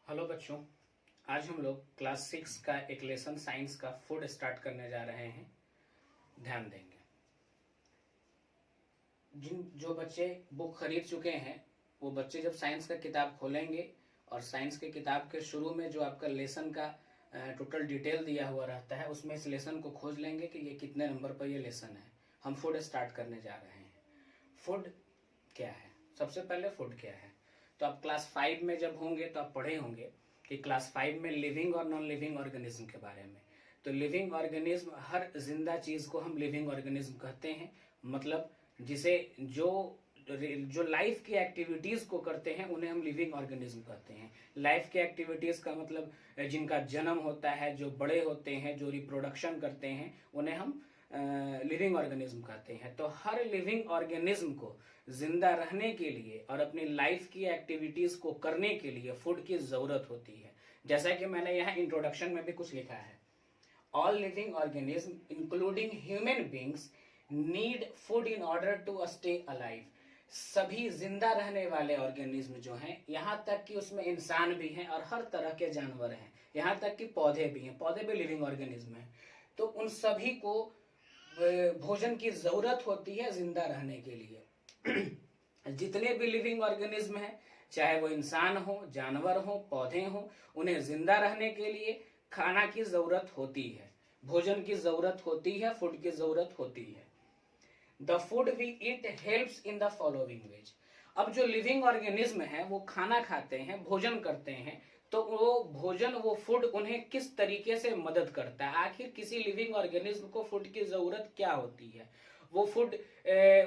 Hello बच्चों। आज हम लोग क्लास 6 का एक लेसन साइंस का फूड स्टार्ट करने जा रहे हैं। ध्यान देंगे। जो बच्चे बुक खरीद चुके हैं वो बच्चे जब साइंस का किताब खोलेंगे और साइंस के किताब के शुरू में जो आपका लेसन का टोटल डिटेल दिया हुआ रहता है उसमें इस लेसन को खोज लेंगे कि ये कितने नंबर पर ये लेसन है। हम फूड स्टार्ट करने जा रहे हैं। फूड क्या है? सबसे पहले फूड क्या है? तो आप क्लास 5 में जब होंगे तो आप पढ़े होंगे कि क्लास 5 में लिविंग और नॉन लिविंग ऑर्गेनिज्म के बारे में। तो लिविंग ऑर्गेनिज्म, हर जिंदा चीज को हम लिविंग ऑर्गेनिज्म कहते हैं। मतलब जिसे जो लाइफ की एक्टिविटीज को करते हैं उन्हें हम लिविंग ऑर्गेनिज्म कहते हैं। लाइफ की एक्टिविटीज का मतलब जिनका जन्म होता है, जो बड़े होते हैं, जो रिप्रोडक्शन करते हैं, उन्हें हम लिविंग ऑर्गेनिज्म कहते हैं। तो हर लिविंग ऑर्गेनिज्म को जिंदा रहने के लिए और अपनी लाइफ की एक्टिविटीज को करने के लिए फूड की जरूरत होती है। जैसा कि मैंने यहाँ इंट्रोडक्शन में भी कुछ लिखा है, all living organism including human beings need food in order to stay alive. सभी जिंदा रहने वाले ऑर्गेनिज्म जो हैं, यहाँ तक कि उसमें इंसान भी हैं और हर तरह के जानवर हैं, यहाँ तक कि पौधे भी हैं, पौधे भी लिविंग ऑर्गेनिज्म हैं। तो उन सभी को भोजन की जरूरत होती है जिंदा रहने के लिए। जितने भी लिविंग ऑर्गेनिज्म हैं, चाहे वो इंसान हो, जानवर हो, पौधे हो, उन्हें जिंदा रहने के लिए खाना की जरूरत होती है, भोजन की जरूरत होती है, फूड की जरूरत होती है। The food we eat helps in the following ways. अब जो लिविंग ऑर्गेनिज्म है वो खाना खाते हैं, भोजन करते हैं, तो वो भोजन, वो फूड उन्हें किस तरीके से मदद करता है? आखिर किसी लिविंग ऑर्गेनिज्म को फूड की जरूरत क्या होती है? वो फूड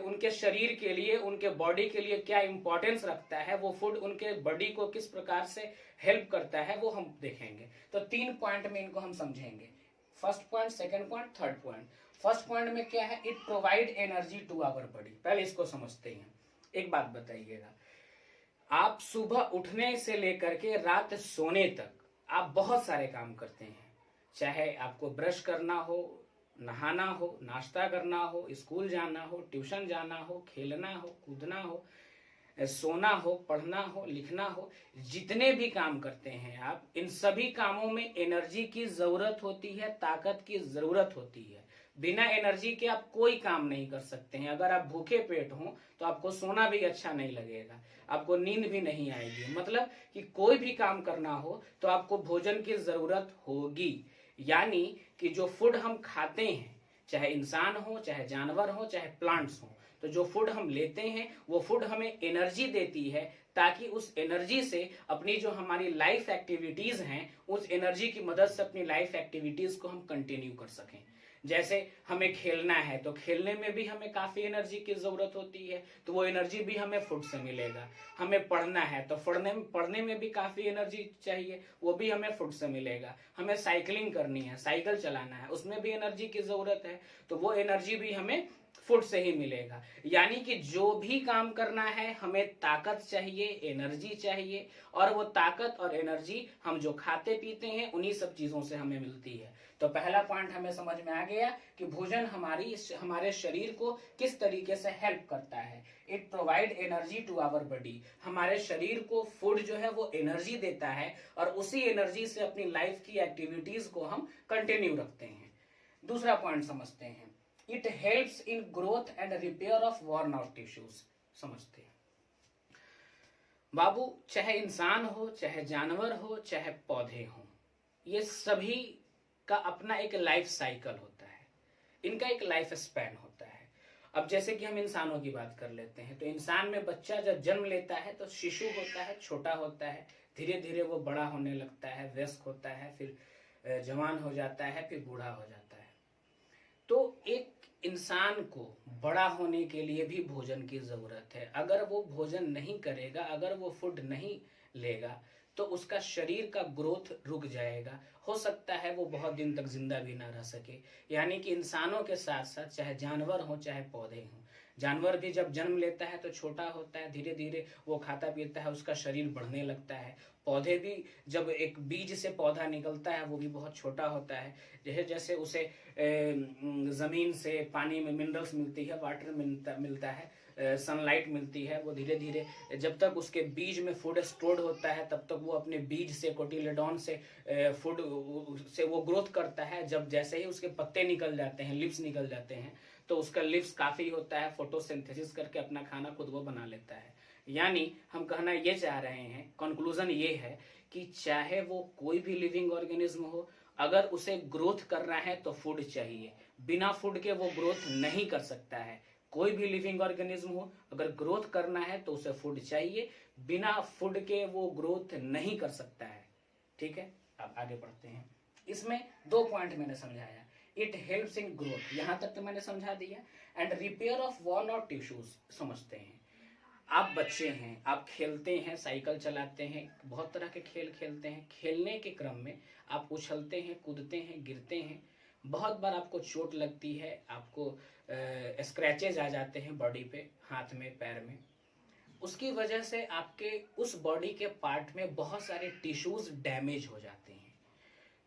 उनके शरीर के लिए, उनके बॉडी के लिए क्या इंपॉर्टेंस रखता है? वो फूड उनके बॉडी को किस प्रकार से हेल्प करता है, वो हम देखेंगे। तो 3 पॉइंट में इनको हम समझेंगे। First point, second point, third point. First point में क्या है? It provide energy to our body. पहले इसको समझते हैं। एक बात बताइएगा, आप सुबह उठने से लेकर के रात सोने तक आप बहुत सारे काम करते हैं। चाहे आपको ब्रश करना हो, नहाना हो, नाश्ता करना हो, स्कूल जाना हो, ट्यूशन जाना हो, खेलना हो, कूदना हो, सोना हो, पढ़ना हो, लिखना हो, जितने भी काम करते हैं आप, इन सभी कामों में एनर्जी की जरूरत होती है, ताकत की जरूरत होती है। बिना एनर्जी के आप कोई काम नहीं कर सकते हैं। अगर आप भूखे पेट हो तो आपको सोना भी अच्छा नहीं लगेगा, आपको नींद भी नहीं आएगी। मतलब कि कोई भी काम करना हो तो आपको भोजन की जरूरत होगी। यानी कि जो फूड हम खाते हैं, चाहे इंसान हो, चाहे जानवर हो, चाहे प्लांट्स हो, तो जो फूड हम लेते हैं वो फूड हमें एनर्जी देती है, ताकि उस एनर्जी से अपनी जो हमारी लाइफ एक्टिविटीज हैं, उस एनर्जी की मदद से अपनी लाइफ एक्टिविटीज को हम कंटिन्यू कर सकें। जैसे हमें खेलना है तो खेलने में भी हमें काफी एनर्जी की जरूरत होती है, तो वो एनर्जी भी हमें फूड से मिलेगा। हमें पढ़ना है तो पढ़ने में भी काफी एनर्जी चाहिए, वो भी हमें फूड से मिलेगा। हमें साइकिलिंग करनी है, साइकिल चलाना है, उसमें भी एनर्जी की जरूरत है, तो वो एनर्जी भी हमें फूड से ही मिलेगा। यानी कि जो भी काम करना है हमें ताकत चाहिए, एनर्जी चाहिए, और वो ताकत और एनर्जी हम जो खाते पीते हैं उन्हीं सब चीजों से हमें मिलती है। तो पहला पॉइंट हमें समझ में आ गया कि भोजन हमारे शरीर को किस तरीके से हेल्प करता है। It provide energy to our body. हमारे शरीर को फूड जो है वो एनर्जी देता है, और उसी एनर्जी से अपनी लाइफ की एक्टिविटीज को हम कंटिन्यू रखते हैं। दूसरा पॉइंट समझते हैं, it helps in growth and repair of worn out tissues. समझते हैं बाबू, चाहे इंसान हो, चाहे जानवर हो, चाहे पौधे हो, ये सभी का अपना एक लाइफ साइकिल होता है, इनका एक लाइफ स्पैन होता है। अब जैसे कि हम इंसानों की बात कर लेते हैं, तो इंसान में बच्चा जब जन्म लेता है तो शिशु होता है, छोटा होता है, धीरे धीरे वो बड़ा होने लगता है, वयस्क होता है, फिर जवान हो जाता है, फिर बूढ़ा हो जाता है। तो एक इंसान को बड़ा होने के लिए भी भोजन की जरूरत है। अगर वो भोजन नहीं करेगा, अगर वो फूड नहीं लेगा, तो उसका शरीर का ग्रोथ रुक जाएगा। हो सकता है वो बहुत दिन तक जिंदा भी ना रह सके। यानी कि इंसानों के साथ साथ चाहे जानवर हो, चाहे पौधे हों, जानवर भी जब जन्म लेता है तो छोटा होता है, धीरे धीरे वो खाता पीता है, उसका शरीर बढ़ने लगता है। पौधे भी जब एक बीज से पौधा निकलता है वो भी बहुत छोटा होता है। जैसे जैसे उसे जमीन से पानी में मिनरल्स मिलती है, वाटर मिलता है, सनलाइट मिलती है वो धीरे धीरे जब तक उसके बीज में फूड स्टोर्ड होता है तब तक वो अपने बीज से कोटिलेडॉन से फूड से वो ग्रोथ करता है। जब जैसे ही उसके पत्ते निकल जाते हैं, लिव्स निकल जाते हैं, तो उसका लिव्स काफी होता है, फोटोसिंथेसिस करके अपना खाना खुद वो बना लेता है। यानी हम कहना ये चाह रहे हैं, कंक्लूजन ये है कि चाहे वो कोई भी लिविंग ऑर्गेनिज्म हो, अगर उसे ग्रोथ करना है तो फूड चाहिए। बिना फूड के वो ग्रोथ नहीं कर सकता है। कोई भी लिविंग ऑर्गेनिज्म हो, अगर ग्रोथ करना है तो उसे फूड चाहिए, बिना फूड के वो ग्रोथ नहीं कर सकता है। ठीक है, अब आगे बढ़ते हैं। इसमें 2 पॉइंट मैंने समझाया। इट हेल्प्स इन ग्रोथ, यहां तक तो मैंने समझा दिया। एंड रिपेयर ऑफ वॉल और टिश्यूज समझते हैं। आप बच्चे हैं, आप खेलते हैं, साइकिल चलाते हैं, बहुत तरह के खेल खेलते हैं। खेलने के क्रम में आप उछलते हैं, कूदते हैं, गिरते हैं, बहुत बार आपको चोट लगती है, आपको स्क्रैचेज आ जाते हैं बॉडी पे, हाथ में, पैर में। उसकी वजह से आपके उस बॉडी के पार्ट में बहुत सारे टिश्यूज डैमेज हो जाते हैं।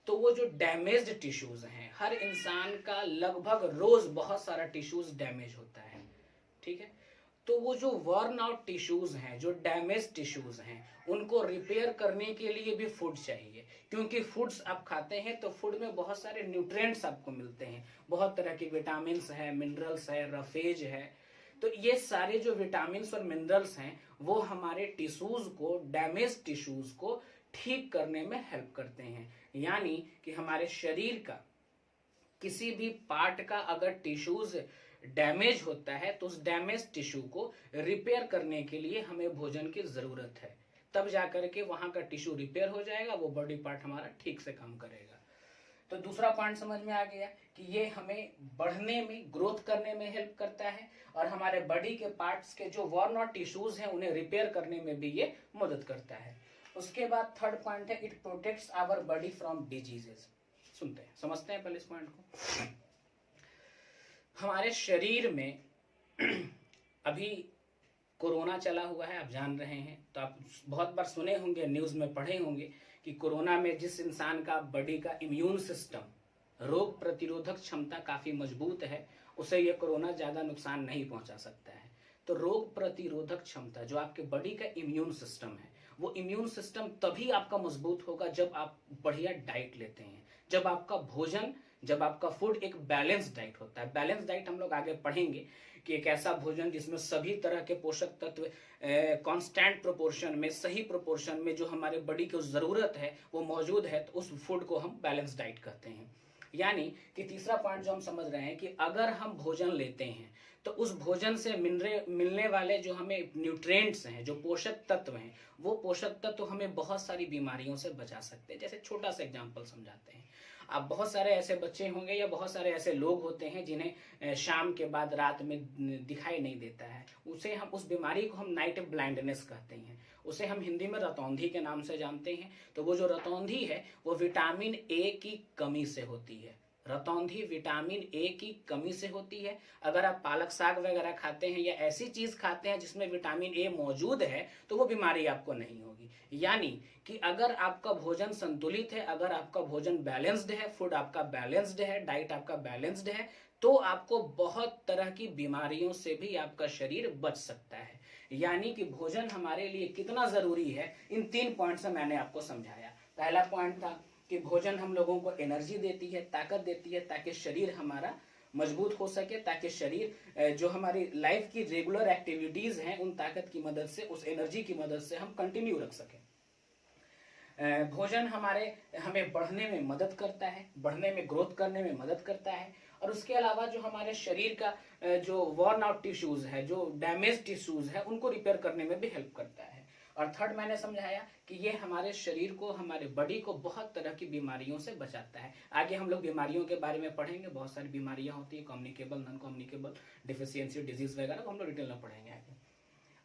तो वो जो डैमेज्ड टिश्यूज हैं, हर इंसान का लगभग रोज बहुत सारा टिश्यूज डैमेज होता है। ठीक है, तो वो जो वर्न आउट टिश्यूज हैं, जो डैमेज टिश्यूज हैं, उनको रिपेयर करने के लिए भी फूड चाहिए। क्योंकि फूड्स आप खाते हैं तो फूड में बहुत सारे न्यूट्रिएंट्स आपको मिलते हैं, बहुत तरह की विटामिन है, मिनरल्स है, रफेज है। तो ये सारे जो विटामिन और मिनरल्स हैं वो हमारे टिश्यूज को, डैमेज टिश्यूज को ठीक करने में हेल्प करते हैं। यानी कि हमारे शरीर का किसी भी पार्ट का अगर टिश्यूज डैमेज होता है तो उस डैमेज टिश्यू को रिपेयर करने के लिए हमें भोजन की जरूरत है। तब जाकर के वहां का टिश्यू रिपेयर हो जाएगा, वो बॉडी पार्ट हमारा ठीक से काम करेगा। तो दूसरा पॉइंट समझ में आ गया कि ये हमें बढ़ने में, ग्रोथ करने में हेल्प करता है, और हमारे बॉडी के पार्ट्स के जो वर्न और टिश्यूज हैं उन्हें रिपेयर करने में भी ये मदद करता है। उसके बाद थर्ड पॉइंट है, it protects our body from diseases. सुनते हैं, समझते हैं पहले इस पॉइंट को। हमारे शरीर में अभी कोरोना चला हुआ है, आप जान रहे हैं, तो आप बहुत बार सुने होंगे, न्यूज में पढ़े होंगे कि कोरोना में जिस इंसान का बॉडी का इम्यून सिस्टम, रोग प्रतिरोधक क्षमता काफी मजबूत है, उसे यह कोरोना ज्यादा नुकसान नहीं पहुंचा सकता है। तो रोग प्रतिरोधक क्षमता, जो आपके बॉडी का इम्यून सिस्टम है, वो इम्यून सिस्टम तभी आपका मजबूत होगा जब आप बढ़िया डाइट लेते हैं, जब आपका भोजन, जब आपका फूड एक बैलेंस डाइट होता है। बैलेंस डाइट हम लोग आगे पढ़ेंगे कि एक ऐसा भोजन जिसमें सभी तरह के पोषक तत्व कांस्टेंट प्रोपोर्शन में, सही प्रोपोर्शन में जो हमारे बॉडी को जरूरत है वो मौजूद है, तो उस फूड को हम बैलेंस डाइट कहते हैं। यानी कि तीसरा पॉइंट जो हम समझ रहे हैं कि अगर हम भोजन लेते हैं तो उस भोजन से मिलने वाले जो हमें न्यूट्रिएंट्स हैं, जो पोषक तत्व हैं, वो पोषक तत्व हमें बहुत सारी बीमारियों से बचा सकते हैं। जैसे छोटा सा एग्जांपल समझाते हैं। अब बहुत सारे ऐसे बच्चे होंगे या बहुत सारे ऐसे लोग होते हैं जिन्हें शाम के बाद रात में दिखाई नहीं देता है, उस बीमारी को हम नाइट ब्लाइंडनेस कहते हैं। उसे हम हिंदी में रतौंधी के नाम से जानते हैं। तो वो जो रतौंधी है वो विटामिन ए की कमी से होती है। रतौंधी विटामिन ए की कमी से होती है। अगर आप पालक साग वगैरह खाते हैं या ऐसी चीज खाते हैं जिसमें विटामिन ए मौजूद है तो वो बीमारी आपको नहीं होगी। यानी कि अगर आपका भोजन संतुलित है, अगर आपका भोजन बैलेंस्ड है, फूड आपका बैलेंस्ड है, डाइट आपका बैलेंस्ड है, तो आपको बहुत तरह की बीमारियों से भी आपका शरीर बच सकता है। यानी कि भोजन हमारे लिए कितना जरूरी है, इन 3 पॉइंट से मैंने आपको समझाया। पहला पॉइंट था कि भोजन हम लोगों को एनर्जी देती है, ताकत देती है, ताकि शरीर हमारा मजबूत हो सके, ताकि शरीर जो हमारी लाइफ की रेगुलर एक्टिविटीज हैं उन ताकत की मदद से, उस एनर्जी की मदद से हम कंटिन्यू रख सकें। भोजन हमें बढ़ने में मदद करता है, बढ़ने में, ग्रोथ करने में मदद करता है। और उसके अलावा जो हमारे शरीर का जो वर्न आउट टिश्यूज है, जो डैमेज टिश्यूज है, उनको रिपेयर करने में भी हेल्प करता है। और थर्ड मैंने समझाया कि ये हमारे शरीर को, हमारे बॉडी को बहुत तरह की बीमारियों से बचाता है। आगे हम लोग बीमारियों के बारे में पढ़ेंगे, बहुत सारी बीमारियां होती है, communicable, non communicable, deficiency disease वगैरह, वो हम लोग डिटेल में पढ़ेंगे आगे।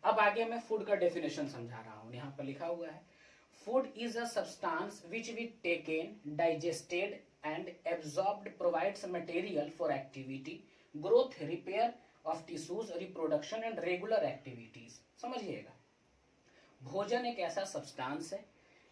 अब आगे मैं फूड का डेफिनेशन समझा रहा हूँ। यहाँ पर लिखा हुआ है, food is a substance which we taken, digested and absorbed, provides material for activity, growth, repair of tissues, reproduction and regular activities। समझिएगा, भोजन एक ऐसा सब्सटेंस है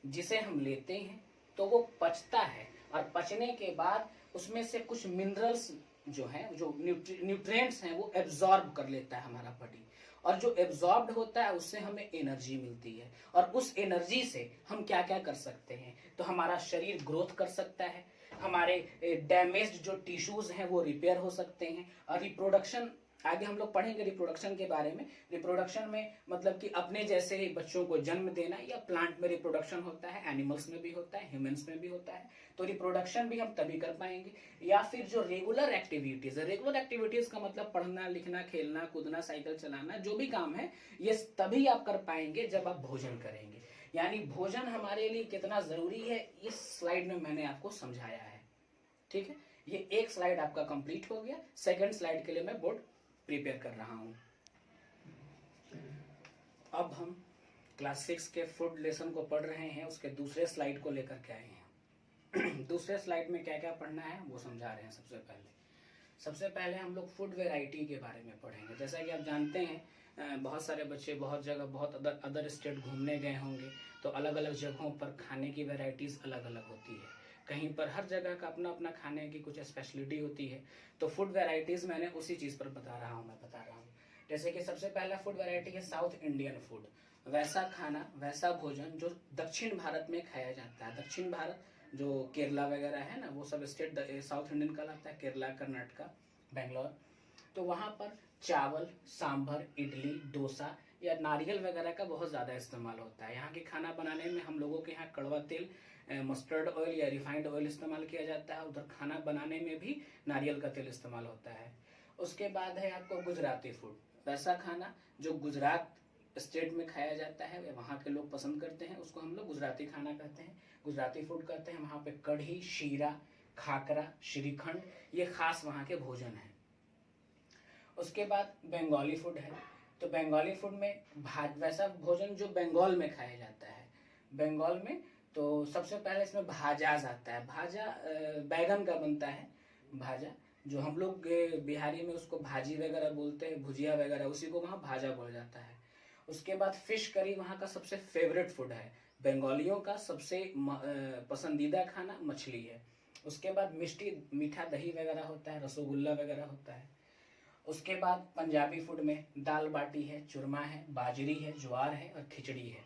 जिसे हम लेते हैं तो वो पचता है, और पचने के बाद उसमें से कुछ मिनरल्स जो हैं, जो न्यूट्रिएंट्स हैं, वो एब्जॉर्ब कर लेता है हमारा बॉडी। और जो एब्जॉर्ब्ड होता है उससे हमें एनर्जी मिलती है, और उस एनर्जी से हम क्या क्या कर सकते हैं, तो हमारा शरीर ग्रोथ कर सकता है, हमारे डैमेज्ड जो टिश्यूज हैं वो रिपेयर हो सकते हैं, और रिप्रोडक्शन आगे हम लोग पढ़ेंगे रिप्रोडक्शन के बारे में। रिप्रोडक्शन में मतलब कि अपने जैसे ही बच्चों को जन्म देना, या प्लांट में रिप्रोडक्शन होता है, एनिमल्स में भी होता है, ह्यूमंस में भी होता है, तो रिप्रोडक्शन भी हम तभी कर पाएंगे। या फिर जो रेगुलर एक्टिविटीज है, रेगुलर एक्टिविटीज का मतलब पढ़ना लिखना खेलना कूदना साइकिल चलाना जो भी काम है, ये तभी आप कर पाएंगे जब आप भोजन करेंगे। यानी भोजन हमारे लिए कितना जरूरी है इस स्लाइड में मैंने आपको समझाया है। ठीक है, ये एक स्लाइड आपका कंप्लीट हो गया। सेकंड स्लाइड के लिए मैं बोर्ड प्रिपेयर कर रहा हूं। अब हम क्लास 6 के फूड लेसन को पढ़ रहे हैं, उसके दूसरे स्लाइड को लेकर के आए हैं। दूसरे स्लाइड में क्या क्या पढ़ना है वो समझा रहे हैं। सबसे पहले हम लोग फूड वेराइटी के बारे में पढ़ेंगे। जैसा कि आप जानते हैं बहुत सारे बच्चे बहुत जगह बहुत अदर स्टेट घूमने गए होंगे, तो अलग अलग जगहों पर खाने की वेराइटीज अलग अलग होती है। कहीं पर हर जगह का अपना अपना खाने की कुछ स्पेशलिटी होती है। तो फूड वेराइटीज मैंने उसी चीज पर बता रहा हूँ। जैसे कि सबसे पहला फूड वेराइटी है साउथ इंडियन फूड, वैसा खाना वैसा भोजन जो दक्षिण भारत में खाया जाता है। दक्षिण भारत जो केरला वगैरह है ना, वो सब स्टेट साउथ इंडियन कहलाता है, केरला कर्नाटका बेंगलोर। तो वहाँ पर चावल सांभर इडली डोसा या नारियल वगैरह का बहुत ज़्यादा इस्तेमाल होता है। यहाँ के खाना बनाने में हम लोगों के यहाँ कड़वा तेल मस्टर्ड ऑयल या रिफाइंड ऑयल इस्तेमाल किया जाता है। उधर खाना बनाने में भी नारियल का तेल इस्तेमाल होता है। उसके बाद है आपको गुजराती फूड, वैसा खाना जो गुजरात स्टेट में खाया जाता है, वहाँ के लोग पसंद करते हैं, उसको हम लोग गुजराती खाना कहते हैं, गुजराती फूड कहते हैं। वहाँ पे कढ़ी शीरा खाकरा श्रीखंड ये खास वहाँ के भोजन है। उसके बाद बंगाली फूड है, तो बंगाली फूड में वैसा भोजन जो बंगाल में खाया जाता है। बंगाल में तो सबसे पहले इसमें भाजाज आता है। भाजा बैगन का बनता है, भाजा जो हम लोग बिहारी में उसको भाजी वगैरह बोलते हैं, भुजिया वगैरह, उसी को वहाँ भाजा बोला जाता है। उसके बाद फिश करी वहाँ का सबसे फेवरेट फूड है, बंगालियों का सबसे पसंदीदा खाना मछली है। उसके बाद मिष्टी मीठा दही वगैरह होता है, रसगुल्ला वगैरह होता है। उसके बाद पंजाबी फूड में दाल बाटी है, चूरमा है, बाजरी है, ज्वार है और खिचड़ी है।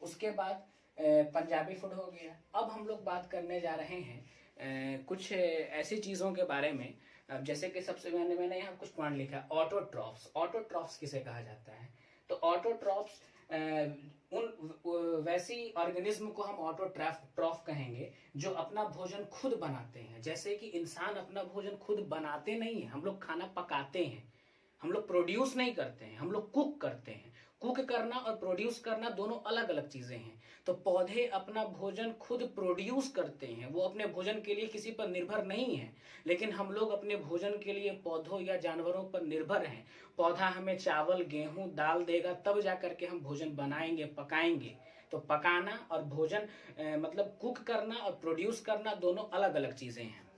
उसके बाद पंजाबी फूड हो गया। अब हम लोग बात करने जा रहे हैं कुछ ऐसी चीज़ों के बारे में, जैसे कि सबसे मैंने यहाँ कुछ पॉइंट लिखा है। ऑटोट्रॉफ्स, ऑटोट्रॉफ्स किसे कहा जाता है, तो ऑटोट्रॉफ्स उन वैसी ऑर्गेनिज्म को हम ऑटोट्रॉफ कहेंगे जो अपना भोजन खुद बनाते हैं। जैसे कि इंसान अपना भोजन खुद बनाते नहीं है, हम लोग खाना पकाते हैं, हम लोग प्रोड्यूस नहीं करते हैं, हम लोग कुक करते हैं। कुक करना और प्रोड्यूस करना दोनों अलग अलग चीजें हैं। तो पौधे अपना भोजन खुद प्रोड्यूस करते हैं, वो अपने भोजन के लिए किसी पर निर्भर नहीं है। लेकिन हम लोग अपने भोजन के लिए पौधों या जानवरों पर निर्भर हैं। पौधा हमें चावल गेहूं दाल देगा, तब जा करके हम भोजन बनाएंगे पकाएंगे। तो पकाना और भोजन मतलब कुक करना और प्रोड्यूस करना दोनों अलग अलग चीजें हैं।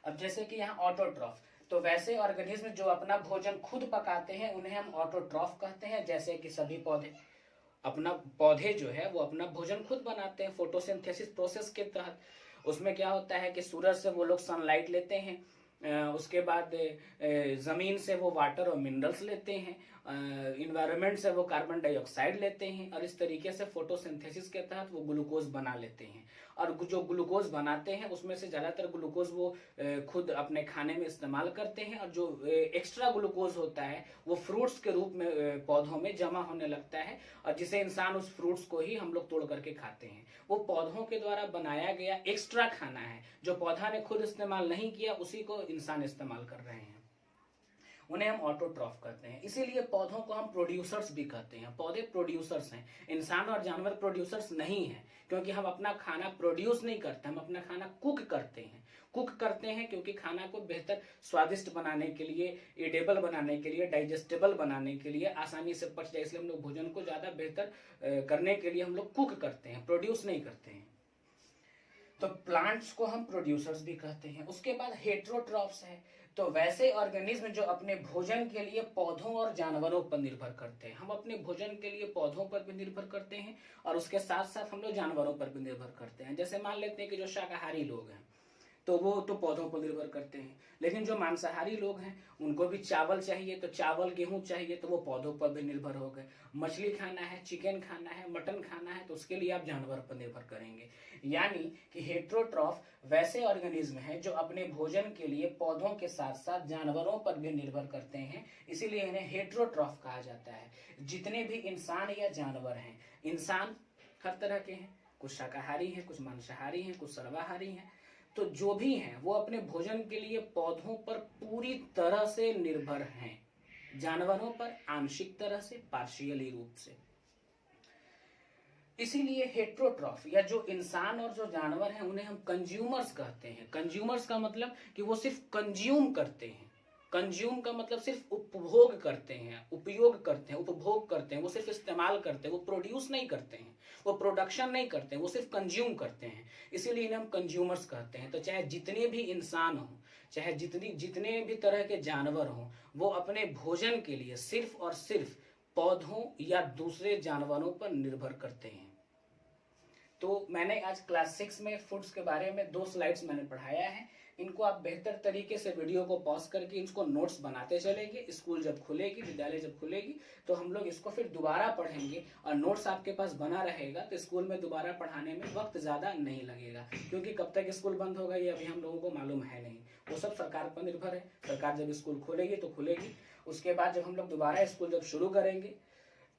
अब जैसे कि यहाँ ऑटोट्रॉफ, तो वैसे ऑर्गेनिज्म जो अपना भोजन खुद पकाते हैं उन्हें हम ऑटोट्रॉफ कहते हैं। जैसे कि सभी पौधे जो है वो अपना भोजन खुद बनाते हैं फोटोसिंथेसिस प्रोसेस के तहत। उसमें क्या होता है कि सूरज से वो लोग सनलाइट लेते हैं, उसके बाद जमीन से वो वाटर और मिनरल्स लेते हैं, इन्वायरमेंट से वो कार्बन डाइऑक्साइड लेते हैं, और इस तरीके से फोटोसिंथेसिस के तहत वो ग्लूकोज बना लेते हैं। और जो ग्लूकोज बनाते हैं उसमें से ज़्यादातर ग्लूकोज वो खुद अपने खाने में इस्तेमाल करते हैं, और जो एक्स्ट्रा ग्लूकोज होता है वो फ्रूट्स के रूप में पौधों में जमा होने लगता है, और जिसे इंसान उस फ्रूट्स को ही हम लोग तोड़ करके खाते हैं। वो पौधों के द्वारा बनाया गया एक्स्ट्रा खाना है, जो पौधा ने खुद इस्तेमाल नहीं किया उसी को इंसान इस्तेमाल कर रहे हैं, उन्हें हम ऑटोट्रॉफ कहते हैं। इसीलिए पौधों को हम प्रोड्यूसर्स भी कहते हैं। पौधे प्रोड्यूसर्स हैं, इंसान और जानवर प्रोड्यूसर्स नहीं है, क्योंकि हम अपना खाना प्रोड्यूस नहीं करते, हम अपना खाना कुक करते हैं। कुक करते हैं क्योंकि खाना को बेहतर स्वादिष्ट बनाने के लिए, एडेबल बनाने के लिए, डाइजेस्टेबल बनाने के लिए, आसानी से पच जाए, इसलिए हम लोग भोजन को ज्यादा बेहतर करने के लिए हम लोग कुक करते हैं, प्रोड्यूस नहीं करते हैं। तो प्लांट्स को हम प्रोड्यूसर्स भी कहते हैं। उसके बाद हेट्रोट्रॉफ्स है, तो वैसे ऑर्गेनिज्म जो अपने भोजन के लिए पौधों और जानवरों पर निर्भर करते हैं। हम अपने भोजन के लिए पौधों पर भी निर्भर करते हैं और उसके साथ साथ हम लोग जानवरों पर भी निर्भर करते हैं। जैसे मान लेते हैं कि जो शाकाहारी लोग हैं, तो वो तो पौधों पर निर्भर करते हैं। लेकिन जो मांसाहारी लोग हैं उनको भी चावल चाहिए, तो चावल गेहूं चाहिए, तो वो पौधों पर भी निर्भर हो गए। मछली खाना है, चिकन खाना है, मटन खाना है, तो उसके लिए आप जानवर पर निर्भर करेंगे। यानी कि हेट्रोट्रॉफ वैसे ऑर्गेनिज्म हैं जो अपने भोजन के लिए पौधों के साथ साथ जानवरों पर भी निर्भर करते हैं, इसीलिए इन्हें हेट्रोट्रॉफ कहा जाता है। जितने भी इंसान या जानवर हैं, इंसान हर तरह के हैं, कुछ शाकाहारी हैं, कुछ मांसाहारी हैं, कुछ सर्वाहारी हैं, तो जो भी हैं वो अपने भोजन के लिए पौधों पर पूरी तरह से निर्भर हैं, जानवरों पर आंशिक तरह से, पार्शियली रूप से। इसीलिए हेट्रोट्रॉफ या जो इंसान और जो जानवर हैं उन्हें हम कंज्यूमर्स कहते हैं। कंज्यूमर्स का मतलब कि वो सिर्फ कंज्यूम करते हैं। कंज्यूम का मतलब सिर्फ उपभोग करते हैं, उपयोग करते हैं, उपभोग करते हैं, वो सिर्फ इस्तेमाल करते हैं, वो प्रोड्यूस नहीं करते हैं, वो प्रोडक्शन नहीं करते हैं, वो सिर्फ कंज्यूम करते हैं। इसीलिए इन्हें हम कंज्यूमर्स कहते हैं। तो चाहे जितने भी इंसान हों, चाहे जितने भी तरह के जानवर हों, वो अपने भोजन के लिए सिर्फ और सिर्फ पौधों या दूसरे जानवरों पर निर्भर करते हैं। तो मैंने आज क्लास 6 में फूड्स के बारे में 2 स्लाइड्स मैंने पढ़ाया है। इनको आप बेहतर तरीके से वीडियो को पॉज करके इसको नोट्स बनाते चलेंगे। स्कूल जब खुलेगी, विद्यालय जब खुलेगी, तो हम लोग इसको फिर दोबारा पढ़ेंगे और नोट्स आपके पास बना रहेगा, तो स्कूल में दोबारा पढ़ाने में वक्त ज़्यादा नहीं लगेगा। क्योंकि कब तक स्कूल बंद होगा ये अभी हम लोगों को मालूम है नहीं, वो सब सरकार पर निर्भर है। सरकार जब स्कूल खोलेगी तो खुलेगी, उसके बाद जब हम लोग दोबारा स्कूल जब शुरू करेंगे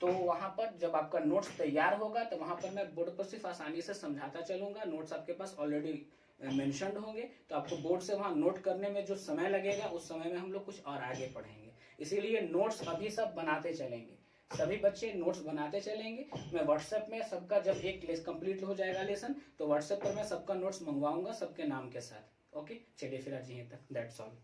तो वहां पर जब आपका नोट्स तैयार होगा तो वहां पर मैं बोर्ड पर सिर्फ आसानी से समझाता चलूंगा। नोट्स आपके पास ऑलरेडी मेंशन्ड होंगे, तो आपको बोर्ड से वहां नोट करने में जो समय लगेगा उस समय में हम लोग कुछ और आगे पढ़ेंगे। इसीलिए नोट्स अभी सब बनाते चलेंगे, सभी बच्चे नोट्स बनाते चलेंगे। मैं व्हाट्सएप में सबका जब एक लेस कंप्लीट हो जाएगा लेसन, तो व्हाट्सएप पर मैं सबका नोट्स मंगवाऊंगा सबके नाम के साथ। ओके, चलिए फिर आज यहीं तक, दैट्स ऑल।